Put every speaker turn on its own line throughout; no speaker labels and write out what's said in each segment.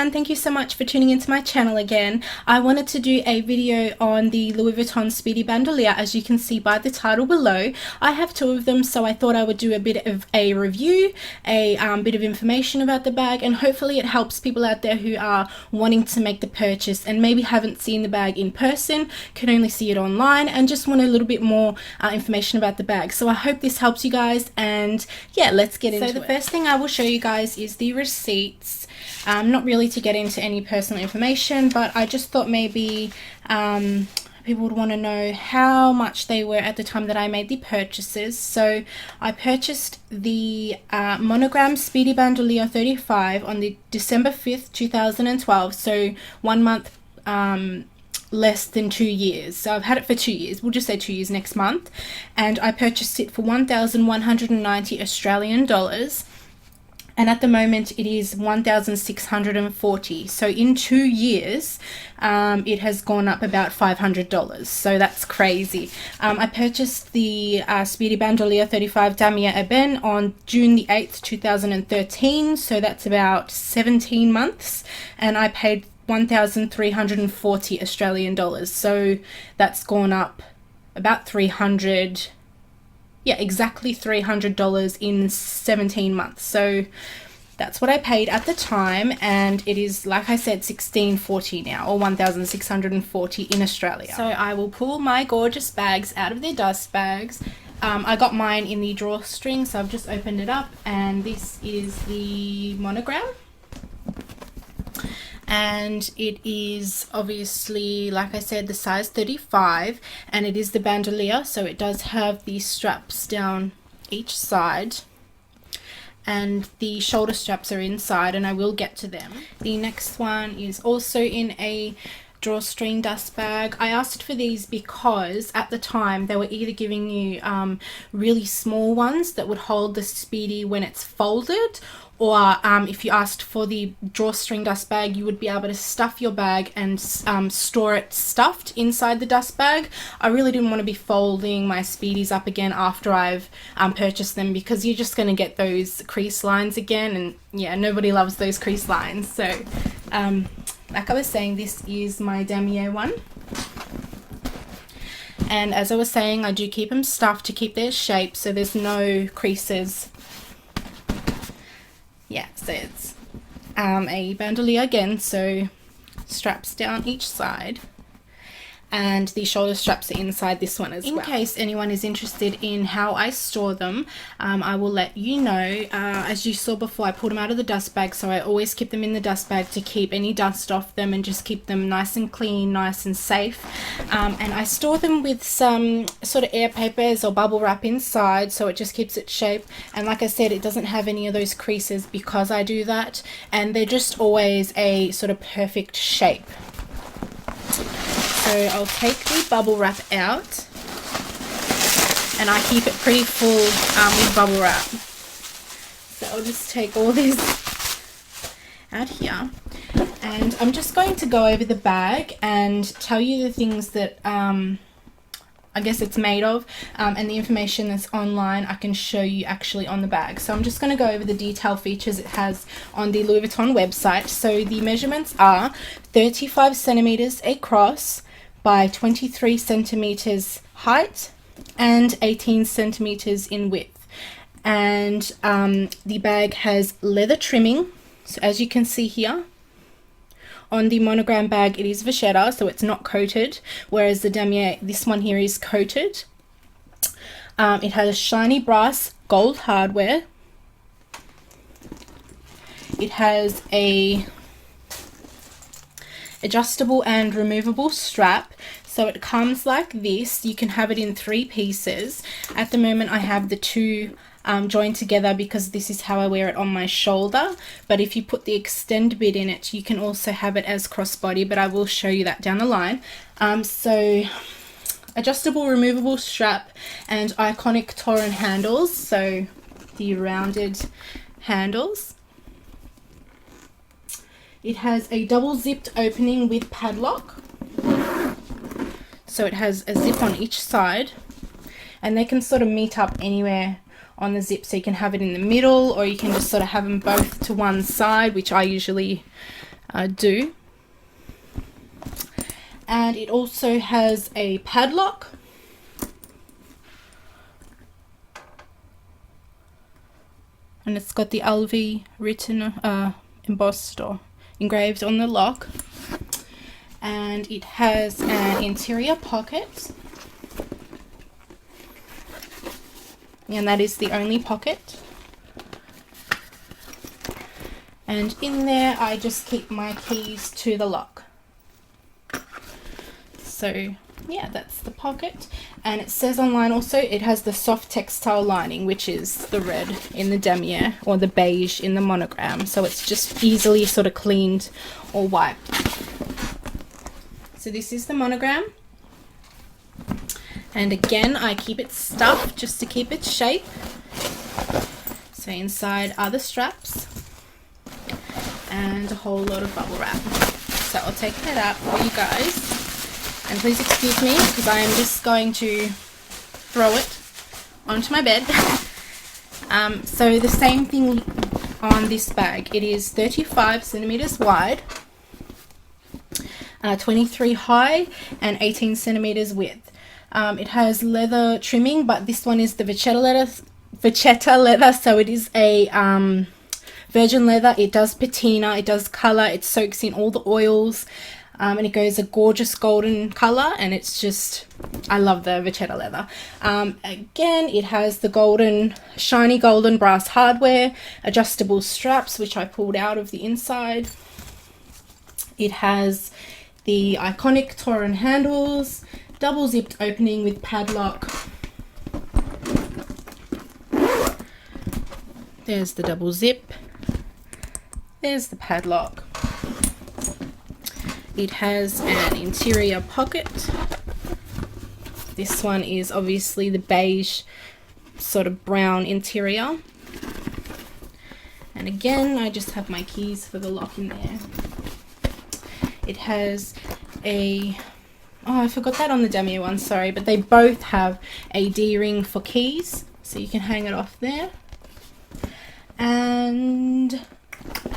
everyone, thank you so much for tuning into my channel again. I wanted to do a video on the Louis Vuitton Speedy Bandouliere. As you can see by the title below, I have two of them, so I thought I would do a bit of a review, a bit of information about the bag, and hopefully it helps people out there who are wanting to make the purchase and maybe haven't seen the bag in person, can only see it online, and just want a little bit more information about the bag. So I hope this helps you guys, and yeah, let's get into it. So the first thing I will show you guys is the receipts. Not really to get into any personal information, but I just thought maybe people would want to know how much they were at the time that I made the purchases. So I purchased the monogram Speedy Bandouliere 35 on the December 5th 2012, so 1 month less than 2 years. So I've had it for 2 years, we'll just say 2 years next month, and I purchased it for 1,190 Australian dollars. And at the moment it is 1,640. So in 2 years, it has gone up about $500. So that's crazy. I purchased the Speedy Bandouliere 35 Damier Ebene on June the 8th, 2013. So that's about 17 months. And I paid 1,340 Australian dollars. So that's gone up about 300. Yeah, exactly $300 in 17 months. So that's what I paid at the time, and it is, like I said, 1640 now, or 1,640 in Australia. So I will pull my gorgeous bags out of their dust bags. I got mine in the drawstring, so I've just opened it up, and this is the monogram. And it is obviously, like I said, the size 35, and it is the bandouliere, so it does have the straps down each side, and the shoulder straps are inside, and I will get to them. The next one is also in a drawstring dust bag. I asked for these because at the time they were either giving you really small ones that would hold the Speedy when it's folded, or if you asked for the drawstring dust bag, you would be able to stuff your bag and store it stuffed inside the dust bag. I really didn't want to be folding my Speedies up again after I've purchased them, because you're just going to get those crease lines again, and yeah, nobody loves those crease lines. So like I was saying, this is my Damier one. And as I was saying, I do keep them stuffed to keep their shape, so there's no creases. Yeah, so it's a bandouliere again, so straps down each side, and the shoulder straps are inside this one as well. In case anyone is interested in how I store them, I will let you know. As you saw before, I pulled them out of the dust bag, so I always keep them in the dust bag to keep any dust off them and just keep them nice and clean, nice and safe. And I store them with some sort of air papers or bubble wrap inside, so it just keeps its shape. And like I said, it doesn't have any of those creases because I do that, and they're just always a sort of perfect shape. So I'll take the bubble wrap out, and I keep it pretty full with bubble wrap. So I'll just take all this out here, and I'm just going to go over the bag and tell you the things that I guess it's made of, and the information that's online I can show you actually on the bag. So I'm just going to go over the detail features it has on the Louis Vuitton website. So the measurements are 35 centimeters across by 23 centimeters height and 18 centimeters in width. And the bag has leather trimming, so as you can see here. On the monogram bag it is vachetta, so it's not coated, whereas the Damier, this one here, is coated. It has shiny brass gold hardware. It has a adjustable and removable strap, so it comes like this. You can have it in 3 pieces. At the moment I have the two joined together because this is how I wear it on my shoulder, but if you put the extend bit in it, you can also have it as crossbody, but I will show you that down the line. So adjustable removable strap and iconic Torin handles, so the rounded handles. It has a double zipped opening with padlock, so it has a zip on each side, and they can sort of meet up anywhere on the zip, so you can have it in the middle, or you can just sort of have them both to one side, which I usually do. And it also has a padlock. And it's got the LV written, embossed or engraved on the lock. And it has an interior pocket. And that is the only pocket. And in there, I just keep my keys to the lock. So yeah, that's the pocket. And it says online also it has the soft textile lining, which is the red in the damier or the beige in the monogram. So it's just easily sort of cleaned or wiped. So this is the monogram. And again, I keep it stuffed just to keep its shape. So inside are the straps and a whole lot of bubble wrap. So I'll take that out for you guys. And please excuse me because I am just going to throw it onto my bed. So the same thing on this bag. It is 35 centimeters wide, 23 high, and 18 centimeters width. It has leather trimming, but this one is the vachetta leather, so it is a virgin leather. It does patina, it does color, it soaks in all the oils. And it goes a gorgeous golden color, and it's just, I love the vachetta leather. Again, it has the golden, shiny golden brass hardware, adjustable straps, which I pulled out of the inside. It has the iconic Torin handles, double zipped opening with padlock. There's the double zip. There's the padlock. It has an interior pocket. This one is obviously the beige sort of brown interior. And again, I just have my keys for the lock in there. It has a, oh, I forgot that on the damier one, sorry, but they both have a D-ring for keys, so you can hang it off there. And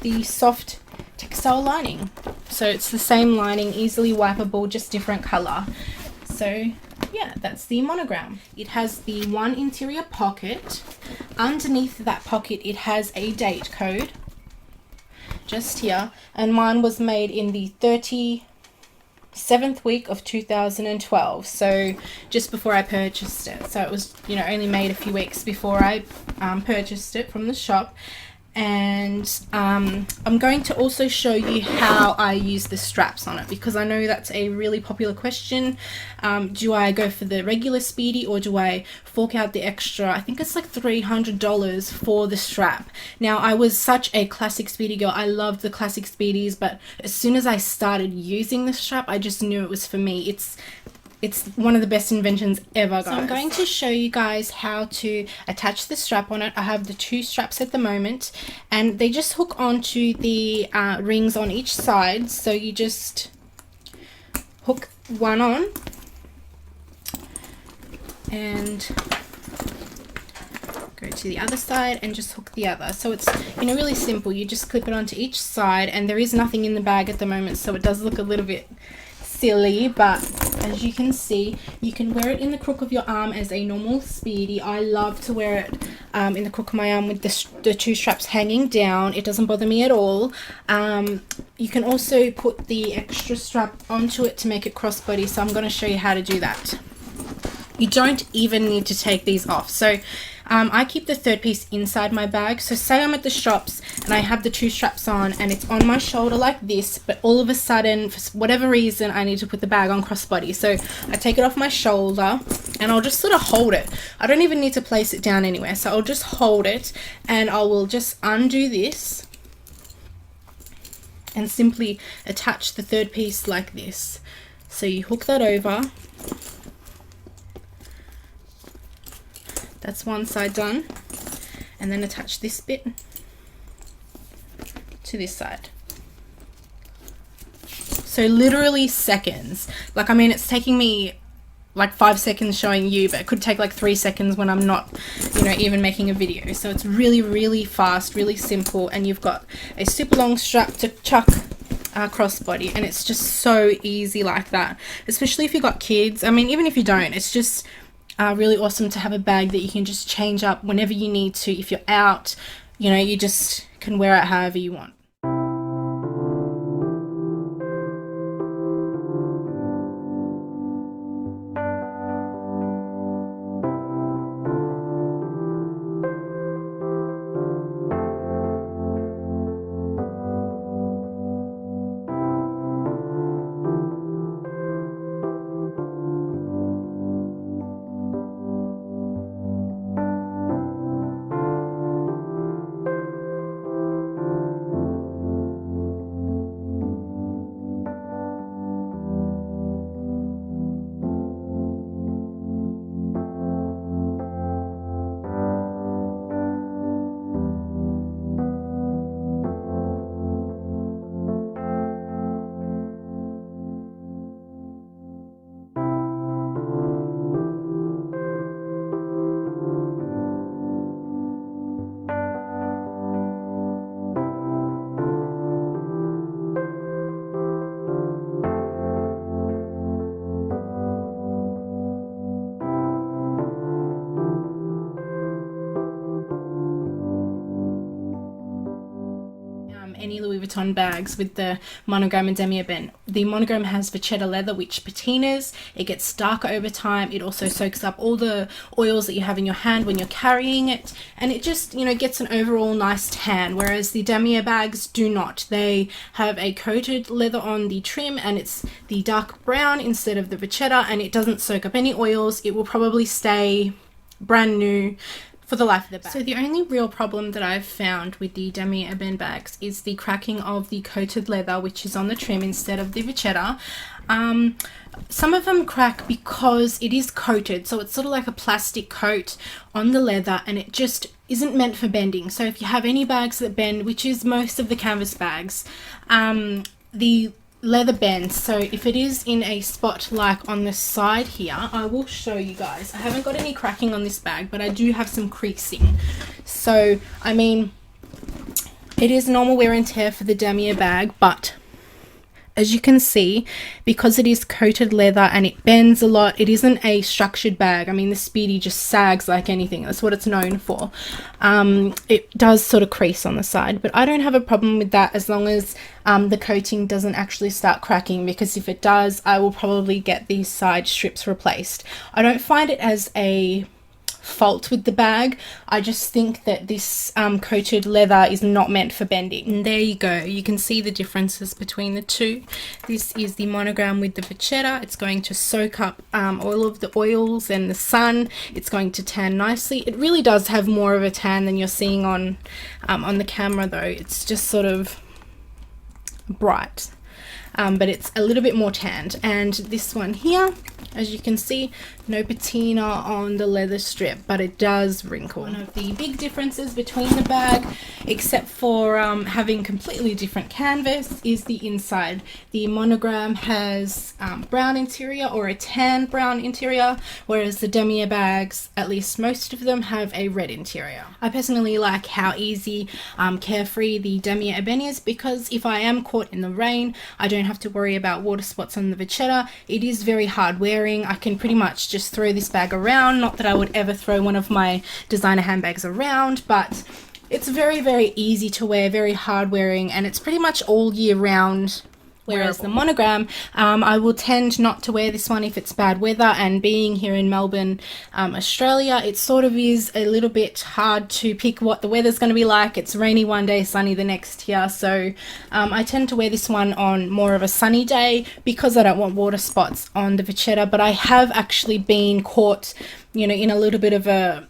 the soft textile lining. So it's the same lining, easily wipeable, just different color. So yeah, that's the monogram. It has the one interior pocket. Underneath that pocket, it has a date code just here, and mine was made in the 37th week of 2012, so just before I purchased it. So it was, you know, only made a few weeks before I purchased it from the shop. And I'm going to also show you how I use the straps on it, because I know that's a really popular question. Do I go for the regular Speedy, or do I fork out the extra, I think it's like $300 for the strap? Now, I was such a classic Speedy girl. I loved the classic Speedies, but as soon as I started using the strap, I just knew it was for me. It's one of the best inventions ever, guys. So I'm going to show you guys how to attach the strap on it. I have the two straps at the moment, and they just hook onto the rings on each side. So you just hook one on and go to the other side and just hook the other. So it's, you know, really simple. You just clip it onto each side, and there is nothing in the bag at the moment, so it does look a little bit silly, but as you can see, you can wear it in the crook of your arm as a normal Speedy. I love to wear it in the crook of my arm with the two straps hanging down. It doesn't bother me at all. You can also put the extra strap onto it to make it crossbody, so I'm going to show you how to do that. You don't even need to take these off. So I keep the third piece inside my bag. So say I'm at the shops and I have the two straps on and it's on my shoulder like this, but all of a sudden, for whatever reason, I need to put the bag on crossbody. So I take it off my shoulder and I'll just sort of hold it. I don't even need to place it down anywhere. So I'll just hold it, and I will just undo this and simply attach the third piece like this. So you hook that over. That's one side done, and then attach this bit to this side. So literally seconds. Like, I mean, it's taking me like 5 seconds showing you, but it could take like 3 seconds when I'm not, you know, even making a video. So it's really, really fast, really simple, and you've got a super long strap to chuck crossbody, and it's just so easy like that, especially if you've got kids. I mean, even if you don't, it's just really awesome to have a bag that you can just change up whenever you need to. If you're out, you know, you just can wear it however you want. Any Louis Vuitton bags with the monogram and demi-ebene. The monogram has vachetta leather, which patinas. It gets darker over time. It also soaks up all the oils that you have in your hand when you're carrying it, and it just, you know, gets an overall nice tan, whereas the damier bags do not. They have a coated leather on the trim, and it's the dark brown instead of the vachetta, and it doesn't soak up any oils. It will probably stay brand new for the life of the bag. So the only real problem that I've found with the demi-ebene bags is the cracking of the coated leather, which is on the trim instead of the vachetta. Some of them crack because it is coated, so it's sort of like a plastic coat on the leather, and it just isn't meant for bending. So if you have any bags that bend, which is most of the canvas bags, the leather bends. So if it is in a spot like on the side here, I will show you guys. I haven't got any cracking on this bag, but I do have some creasing. So I mean, it is normal wear and tear for the damier bag, but as you can see, because it is coated leather and it bends a lot, it isn't a structured bag. I mean, the Speedy just sags like anything. That's what it's known for. It does sort of crease on the side, but I don't have a problem with that as long as the coating doesn't actually start cracking, because if it does, I will probably get these side strips replaced. I don't find it as a fault with the bag. I just think that this coated leather is not meant for bending. And there you go, you can see the differences between the two. This is the monogram with the vachetta. It's going to soak up all of the oils and the sun. It's going to tan nicely. It really does have more of a tan than you're seeing on the camera though. It's just sort of bright. But it's a little bit more tanned. And this one here, as you can see, no patina on the leather strip, but it does wrinkle. One of the big differences between the bag, except for having completely different canvas, is the inside. The monogram has brown interior, or a tan brown interior, whereas the damier bags, at least most of them, have a red interior. I personally like how easy, carefree the damier ebene is, because if I am caught in the rain, I don't have to worry about water spots on the vachetta. It is very hard wearing. I can pretty much just throw this bag around. Not that I would ever throw one of my designer handbags around, but it's very, very easy to wear, very hard wearing, and it's pretty much all year round. Whereas the monogram, I will tend not to wear this one if it's bad weather, and being here in Melbourne, Australia, it sort of is a little bit hard to pick what the weather's going to be like. It's rainy one day, sunny the next here, so I tend to wear this one on more of a sunny day because I don't want water spots on the vachetta. But I have actually been caught, you know, in a little bit of a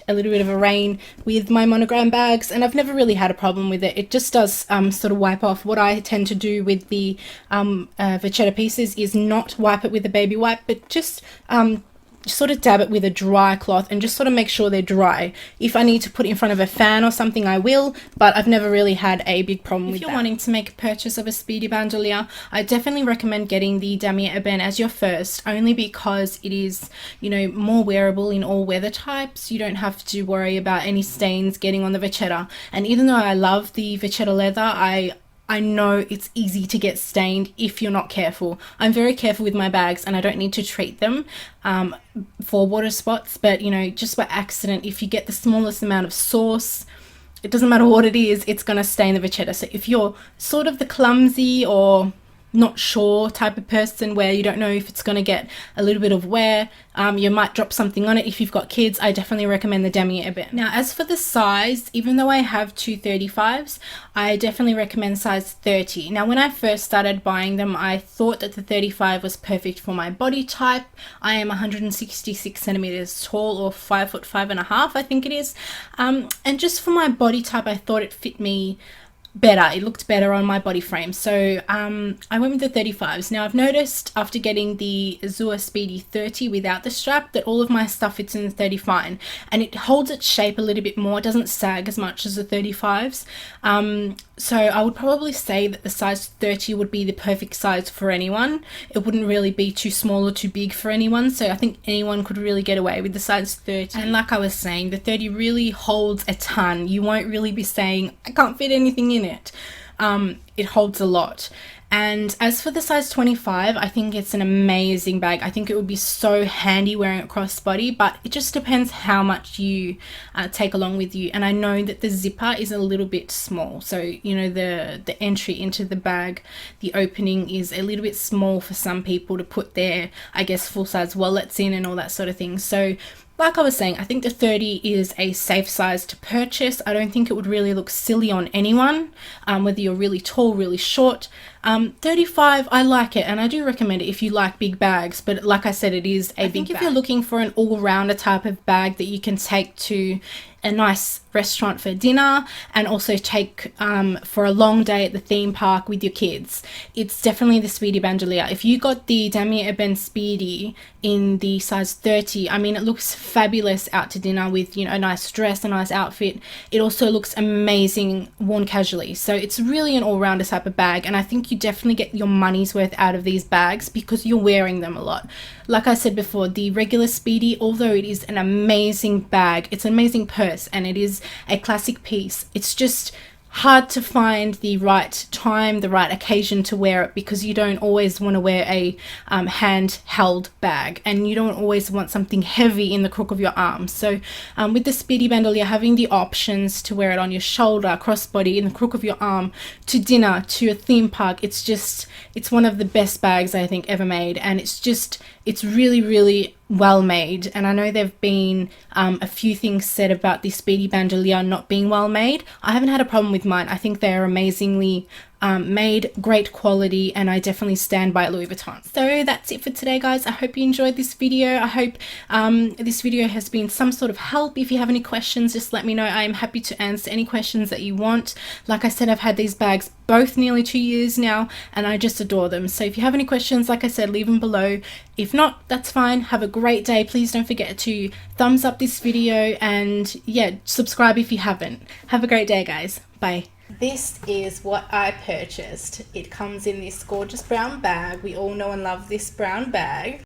little bit of a rain with my monogram bags, and I've never really had a problem with it. It just does sort of wipe off. What I tend to do with the vachetta pieces is not wipe it with a baby wipe, but just sort of dab it with a dry cloth and just sort of make sure they're dry. If I need to put it in front of a fan or something, I will, but I've never really had a big problem with that. If you're wanting to make a purchase of a Speedy bandouliere, I definitely recommend getting the damier ebene as your first, only because it is, you know, more wearable in all weather types. You don't have to worry about any stains getting on the vachetta. And even though I love the vachetta leather, I I know it's easy to get stained if you're not careful. I'm very careful with my bags and I don't need to treat them for water spots, but you know, just by accident, if you get the smallest amount of sauce, it doesn't matter what it is, it's going to stain the vachetta. So if you're sort of the clumsy or not sure type of person where you don't know if it's going to get a little bit of wear, you might drop something on it. If you've got kids, I definitely recommend the damier ebene. Now, as for the size, even though I have two 35s, I definitely recommend size 30. Now, when I first started buying them, I thought that the 35 was perfect for my body type. I am 166 centimeters tall, or 5'5.5", I think it is. And just for my body type, I thought it fit me better. It looked better on my body frame. So I went with the 35s. Now I've noticed after getting the Azure Speedy 30 without the strap that all of my stuff fits in the 35, and it holds its shape a little bit more. It doesn't sag as much as the 35s. So I would probably say that the size 30 would be the perfect size for anyone. It wouldn't really be too small or too big for anyone. So I think anyone could really get away with the size 30. And like I was saying, the 30 really holds a ton. You won't really be saying, I can't fit anything in it. It holds a lot. And as for the size 25, I think it's an amazing bag. I think it would be so handy wearing it crossbody, but it just depends how much you take along with you. And I know that the zipper is a little bit small. So, you know, the entry into the bag, the opening is a little bit small for some people to put their, I guess, full-size wallets in and all that sort of thing. So like I was saying, I think the 30 is a safe size to purchase. I don't think it would really look silly on anyone, whether you're really tall, really short. 35, I like it, and I do recommend it if you like big bags, but like I said, it is a big bag. If you're looking for an all-rounder type of bag that you can take to a nice restaurant for dinner and also take for a long day at the theme park with your kids, it's definitely the Speedy Bandouliere. If you got the damier ebene Speedy in the size 30, I mean, it looks fabulous out to dinner with, you know, a nice dress, a nice outfit. It also looks amazing worn casually. So it's really an all-rounder type of bag, and I think you definitely get your money's worth out of these bags because you're wearing them a lot. Like I said before, the regular Speedy, although it is an amazing bag, it's an amazing purse and it is a classic piece, it's just hard to find the right time, the right occasion to wear it, because you don't always want to wear a hand-held bag, and you don't always want something heavy in the crook of your arm. So with the Speedy Bandouliere, having the options to wear it on your shoulder, crossbody, in the crook of your arm, to dinner, to a theme park, it's one of the best bags I think ever made, and it's really, really well made. And I know there've been a few things said about the Speedy Bandouliere not being well made. I haven't had a problem with mine. I think they're amazingly made, great quality, and I definitely stand by Louis Vuitton. So that's it for today, guys. I hope you enjoyed this video. I hope this video has been some sort of help. If you have any questions, just let me know. I am happy to answer any questions that you want. Like I said, I've had these bags both nearly 2 years now, and I just adore them. So if you have any questions, like I said, leave them below. If not, that's fine. Have a great day. Please don't forget to thumbs up this video, and yeah, subscribe if you haven't. Have a great day, guys. Bye. This is what I purchased. It comes in this gorgeous brown bag. We all know and love this brown bag.